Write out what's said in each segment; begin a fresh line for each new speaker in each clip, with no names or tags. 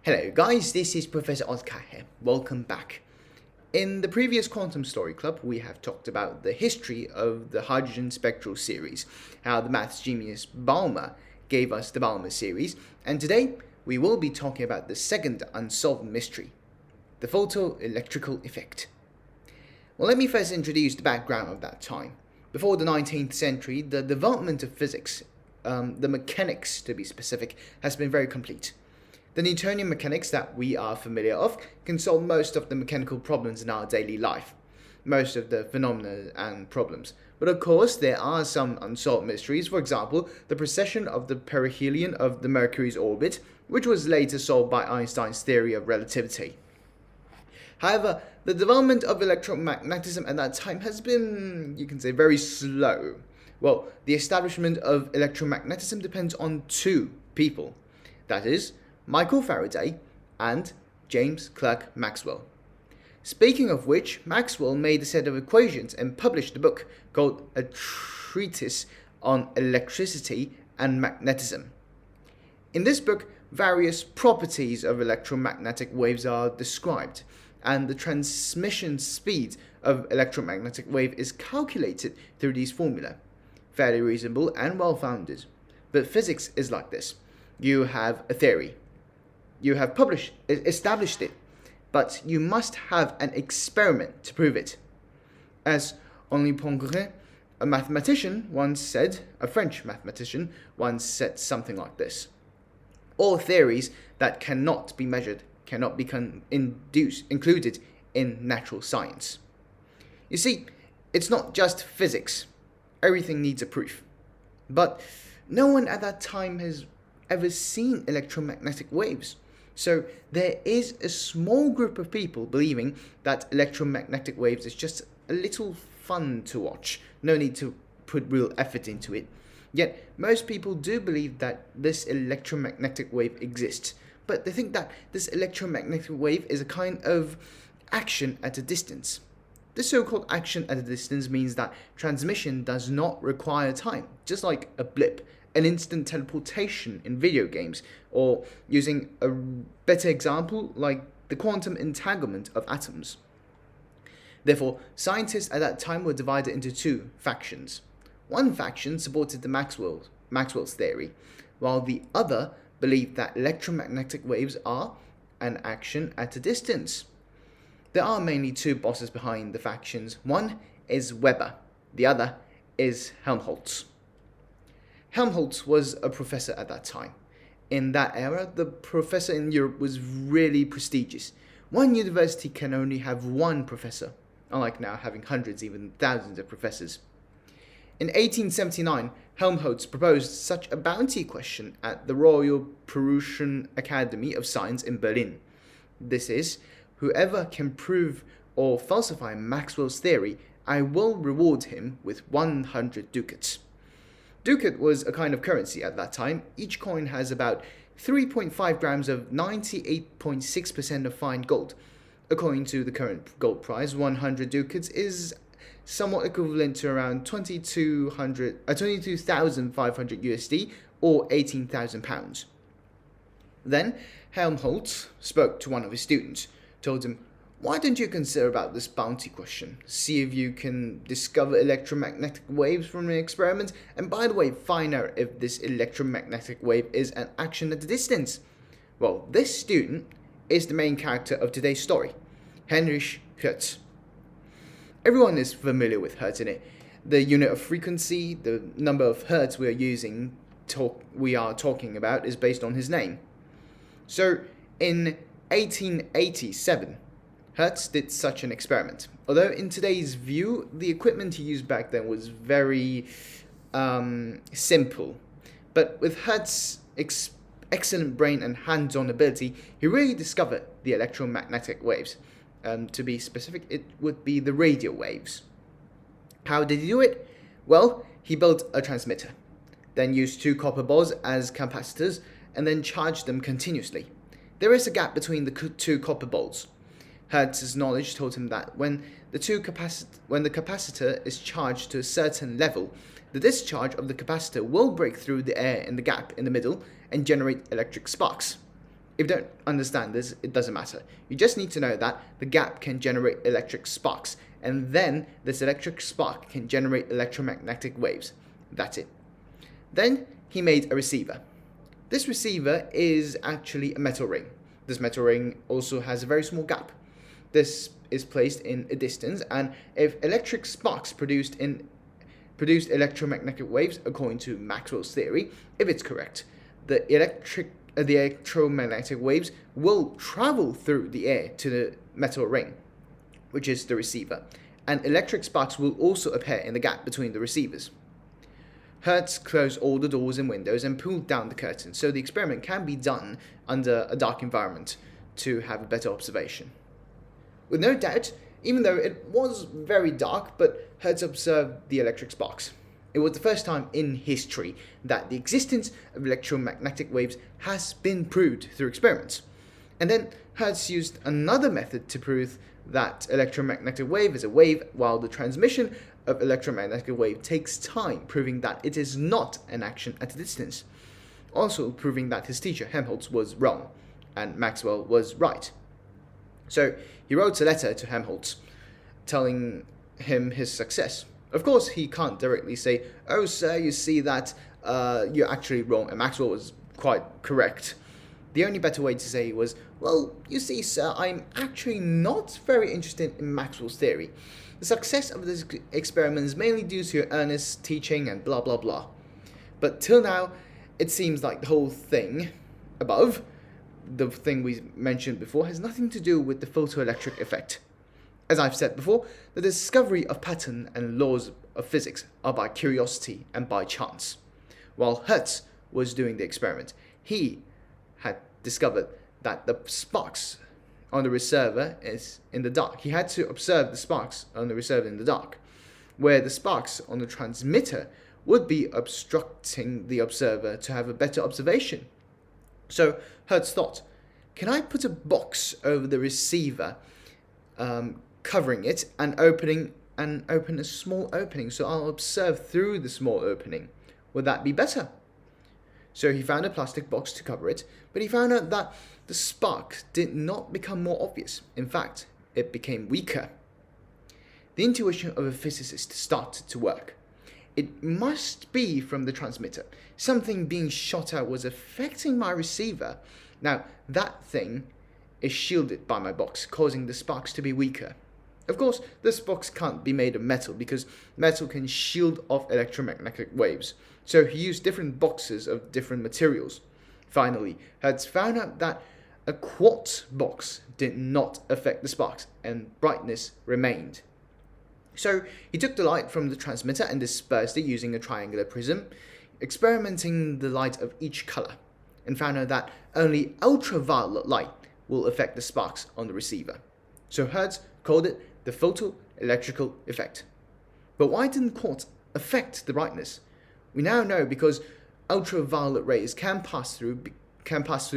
Hello guys, this is Professor Oscar here. Welcome back. In the previous Quantum Story Club, we have talked about the history of the hydrogen spectral series, how the maths genius Balmer gave us the Balmer series, and today we will be talking about the second unsolved mystery, the photoelectrical effect. Well, let me first introduce the background of that time. Before the 19th century, the development of physics, the mechanics to be specific, has been very complete. The Newtonian mechanics that we are familiar of can solve most of the mechanical problems in our daily life, most of the phenomena and problems. But of course, there are some unsolved mysteries. For example, the precession of the perihelion of the Mercury's orbit, which was later solved by Einstein's theory of relativity. However, the development of electromagnetism at that time has been, you can say, very slow. Well, the establishment of electromagnetism depends on two people. That is, Michael Faraday and James Clerk Maxwell. Speaking of which, Maxwell made a set of equations and published a book called A Treatise on Electricity and Magnetism. In this book, various properties of electromagnetic waves are described, and the transmission speed of electromagnetic wave is calculated through these formulae. Fairly reasonable and well-founded. But physics is like this. You have a theory. You have established it, but you must have an experiment to prove it. As Henri Poincaré, a French mathematician, once said something like this. All theories that cannot be measured cannot be included in natural science. You see, it's not just physics. Everything needs a proof. But no one at that time has ever seen electromagnetic waves. So there is a small group of people believing that electromagnetic waves is just a little fun to watch. No need to put real effort into it. Yet most people do believe that this electromagnetic wave exists. But they think that this electromagnetic wave is a kind of action at a distance. This so-called action at a distance means that transmission does not require time, just like a blip, an instant teleportation in video games, or using a better example like the quantum entanglement of atoms. Therefore, scientists at that time were divided into two factions. One faction supported the Maxwell's theory, while the other believed that electromagnetic waves are an action at a distance. There are mainly two bosses behind the factions. One is Weber, the other is Helmholtz. Helmholtz was a professor at that time. In that era, the professor in Europe was really prestigious. One university can only have one professor, unlike now having hundreds, even thousands of professors. In 1879, Helmholtz proposed such a bounty question at the Royal Prussian Academy of Science in Berlin. This is, whoever can prove or falsify Maxwell's theory, I will reward him with 100 ducats. Ducat was a kind of currency at that time. Each coin has about 3.5 grams of 98.6% of fine gold. According to the current gold price, 100 ducats is somewhat equivalent to around 22,500 USD or 18,000 pounds. Then Helmholtz spoke to one of his students, told him, "Why don't you consider about this bounty question? See if you can discover electromagnetic waves from an experiment, and by the way, find out if this electromagnetic wave is an action at a distance." Well, this student is the main character of today's story, Heinrich Hertz. Everyone is familiar with Hertz in it. The unit of frequency, the number of Hertz we are talking about is based on his name. So, in 1887, Hertz did such an experiment. Although in today's view, the equipment he used back then was very simple. But with Hertz's excellent brain and hands-on ability, he really discovered the electromagnetic waves. To be specific, it would be the radio waves. How did he do it? Well, he built a transmitter, then used two copper balls as capacitors, and then charged them continuously. There is a gap between the two copper balls. Hertz's knowledge told him that when the capacitor is charged to a certain level, the discharge of the capacitor will break through the air in the gap in the middle and generate electric sparks. If you don't understand this, it doesn't matter. You just need to know that the gap can generate electric sparks, and then this electric spark can generate electromagnetic waves. That's it. Then he made a receiver. This receiver is actually a metal ring. This metal ring also has a very small gap. This is placed in a distance, and if electric sparks produced electromagnetic waves according to Maxwell's theory, if it's correct, the electromagnetic waves will travel through the air to the metal ring, which is the receiver, and electric sparks will also appear in the gap between the receivers. Hertz closed all the doors and windows and pulled down the curtains, so the experiment can be done under a dark environment to have a better observation. With no doubt, even though it was very dark, but Hertz observed the electric sparks. It was the first time in history that the existence of electromagnetic waves has been proved through experiments. And then Hertz used another method to prove that electromagnetic wave is a wave, while the transmission of electromagnetic wave takes time, proving that it is not an action at a distance. Also proving that his teacher Helmholtz was wrong and Maxwell was right. So he wrote a letter to Helmholtz telling him his success. Of course, he can't directly say, "Oh, sir, you see that you're actually wrong," and Maxwell was quite correct. The only better way to say was, "Well, you see, sir, I'm actually not very interested in Maxwell's theory. The success of this experiment is mainly due to your earnest teaching and blah blah blah. But till now, it seems like the whole thing above, the thing we mentioned before, has nothing to do with the photoelectric effect. As I've said before, the discovery of pattern and laws of physics are by curiosity and by chance. While Hertz was doing the experiment, he had discovered that the sparks on the receiver is in the dark. He had to observe the sparks on the receiver in the dark, where the sparks on the transmitter would be obstructing the observer to have a better observation. So Hertz thought, can I put a box over the receiver, covering it and open a small opening so I'll observe through the small opening? Would that be better? So he found a plastic box to cover it, but he found out that the spark did not become more obvious. In fact, it became weaker. The intuition of a physicist started to work. It must be from the transmitter. Something being shot out was affecting my receiver. Now, that thing is shielded by my box, causing the sparks to be weaker. Of course, this box can't be made of metal because metal can shield off electromagnetic waves. So he used different boxes of different materials. Finally, Hertz found out that a quartz box did not affect the sparks and brightness remained. So he took the light from the transmitter and dispersed it using a triangular prism, experimenting the light of each color, and found out that only ultraviolet light will affect the sparks on the receiver. So Hertz called it the photoelectrical effect. But why didn't quartz affect the brightness? We now know because ultraviolet rays can pass through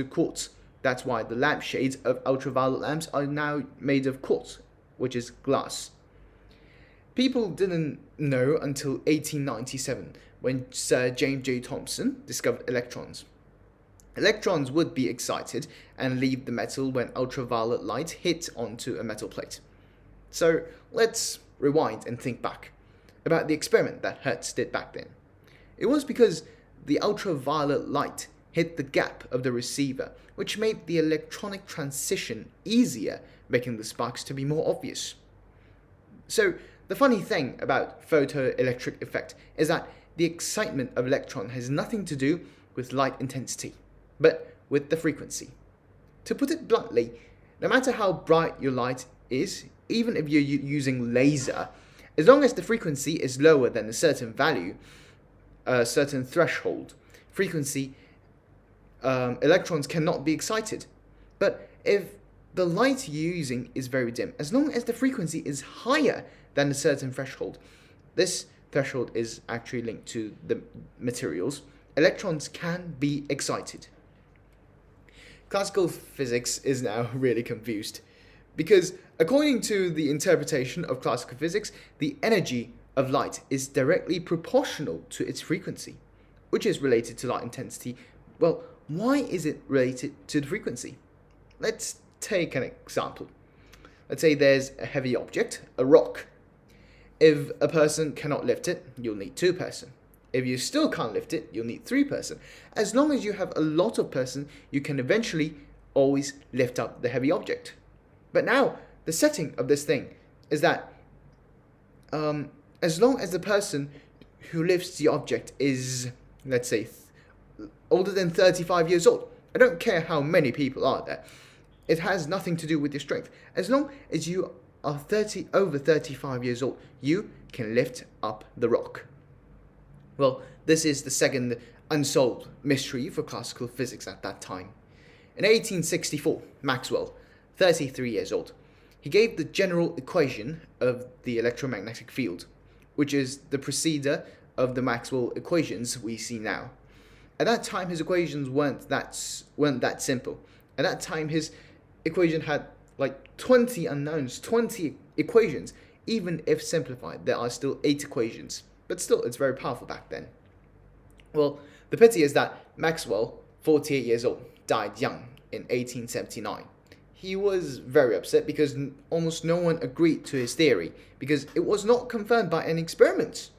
quartz. That's why the lampshades of ultraviolet lamps are now made of quartz, which is glass. People didn't know until 1897 when Sir James J. Thomson discovered electrons. Electrons would be excited and leave the metal when ultraviolet light hit onto a metal plate. So let's rewind and think back about the experiment that Hertz did back then. It was because the ultraviolet light hit the gap of the receiver, which made the electronic transition easier, making the sparks to be more obvious. So the funny thing about photoelectric effect is that the excitement of electron has nothing to do with light intensity, but with the frequency. To put it bluntly, no matter how bright your light is, even if you're using laser, as long as the frequency is lower than a certain value, a certain threshold frequency, electrons cannot be excited. But if the light you're using is very dim, as long as the frequency is higher than a certain threshold, this threshold is actually linked to the materials, electrons can be excited. Classical physics is now really confused, because according to the interpretation of classical physics, the energy of light is directly proportional to its frequency, which is related to light intensity. Well, Why is it related to the frequency? Let's take an example. Let's say there's a heavy object, a rock. If a person cannot lift it, you'll need two person. If you still can't lift it, you'll need three person. As long as you have a lot of person, you can eventually always lift up the heavy object. But now, the setting of this thing is that as long as the person who lifts the object is, let's say, older than 35 years old, I don't care how many people are there, it has nothing to do with your strength. As long as you are over 35 years old, you can lift up the rock. Well, this is the second unsolved mystery for classical physics at that time. In 1864, Maxwell, 33 years old, he gave the general equation of the electromagnetic field, which is the preceder of the Maxwell equations we see now. At that time, his equations weren't that simple. At that time, his equation had like 20 unknowns, 20 equations. Even if simplified, there are still 8 equations. But still, it's very powerful back then. Well, the pity is that Maxwell, 48 years old, died young in 1879. He was very upset because almost no one agreed to his theory, because it was not confirmed by any experiments.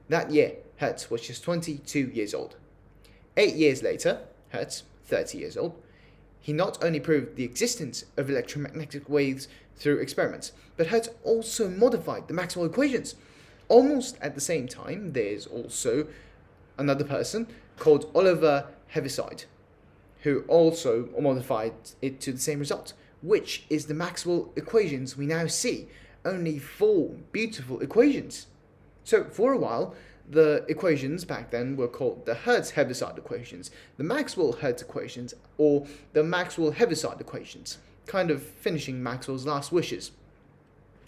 That year, Hertz was just 22 years old. 8 years later, Hertz, 30 years old, he not only proved the existence of electromagnetic waves through experiments, but Hertz also modified the Maxwell equations. Almost at the same time, there's also another person called Oliver Heaviside, who also modified it to the same result, which is the Maxwell equations we now see. Only 4 beautiful equations. So for a while, the equations back then were called the Hertz-Heaviside equations, the Maxwell-Hertz equations, or the Maxwell-Heaviside equations, kind of finishing Maxwell's last wishes.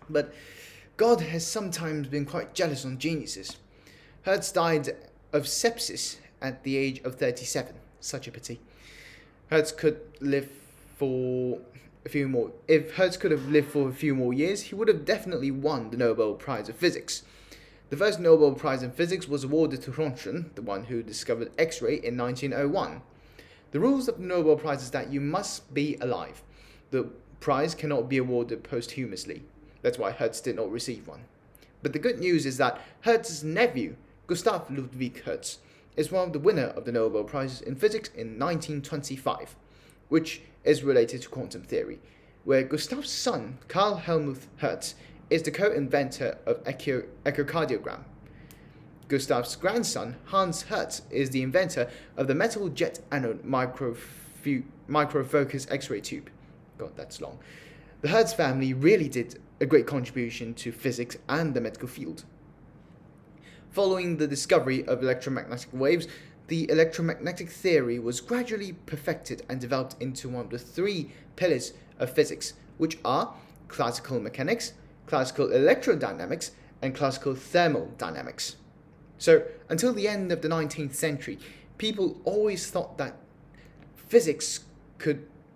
But God has sometimes been quite jealous on geniuses. Hertz died of sepsis at the age of 37. Such a pity. Hertz could live for a few more. If Hertz could have lived for a few more years, he would have definitely won the Nobel Prize of Physics. The first Nobel Prize in Physics was awarded to Roentgen, the one who discovered X-ray in 1901. The rules of the Nobel Prize is that you must be alive. The prize cannot be awarded posthumously. That's why Hertz did not receive one. But the good news is that Hertz's nephew, Gustav Ludwig Hertz, is one of the winners of the Nobel Prize in Physics in 1925, which is related to quantum theory, where Gustav's son, Karl Helmut Hertz, is the co-inventor of echocardiogram. Gustav's grandson, Hans Hertz, is the inventor of the metal jet anode microfocus X-ray tube. God, that's long. The Hertz family really did a great contribution to physics and the medical field. Following the discovery of electromagnetic waves, the electromagnetic theory was gradually perfected and developed into one of the 3 pillars of physics, which are classical mechanics, classical electrodynamics, and classical thermodynamics. So, until the end of the 19th century, people always thought that physics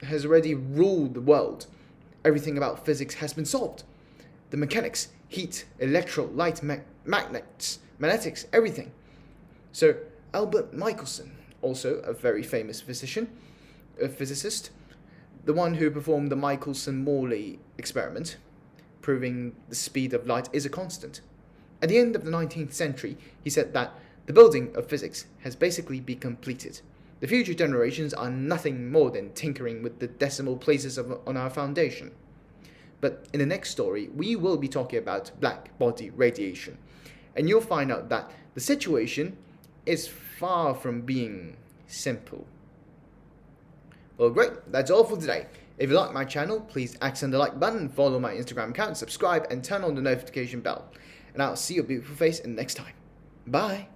has already ruled the world. Everything about physics has been solved. The mechanics, heat, light, magnetics, everything. So, Albert Michelson, also a very famous physicist, the one who performed the Michelson-Morley experiment, proving the speed of light is a constant. At the end of the 19th century, he said that the building of physics has basically been completed. The future generations are nothing more than tinkering with the decimal places on our foundation. But in the next story, we will be talking about black body radiation, and you'll find out that the situation is far from being simple. Well, great, that's all for today. If you like my channel, please accent the like button, follow my Instagram account, subscribe, and turn on the notification bell. And I'll see your beautiful face in the next time. Bye!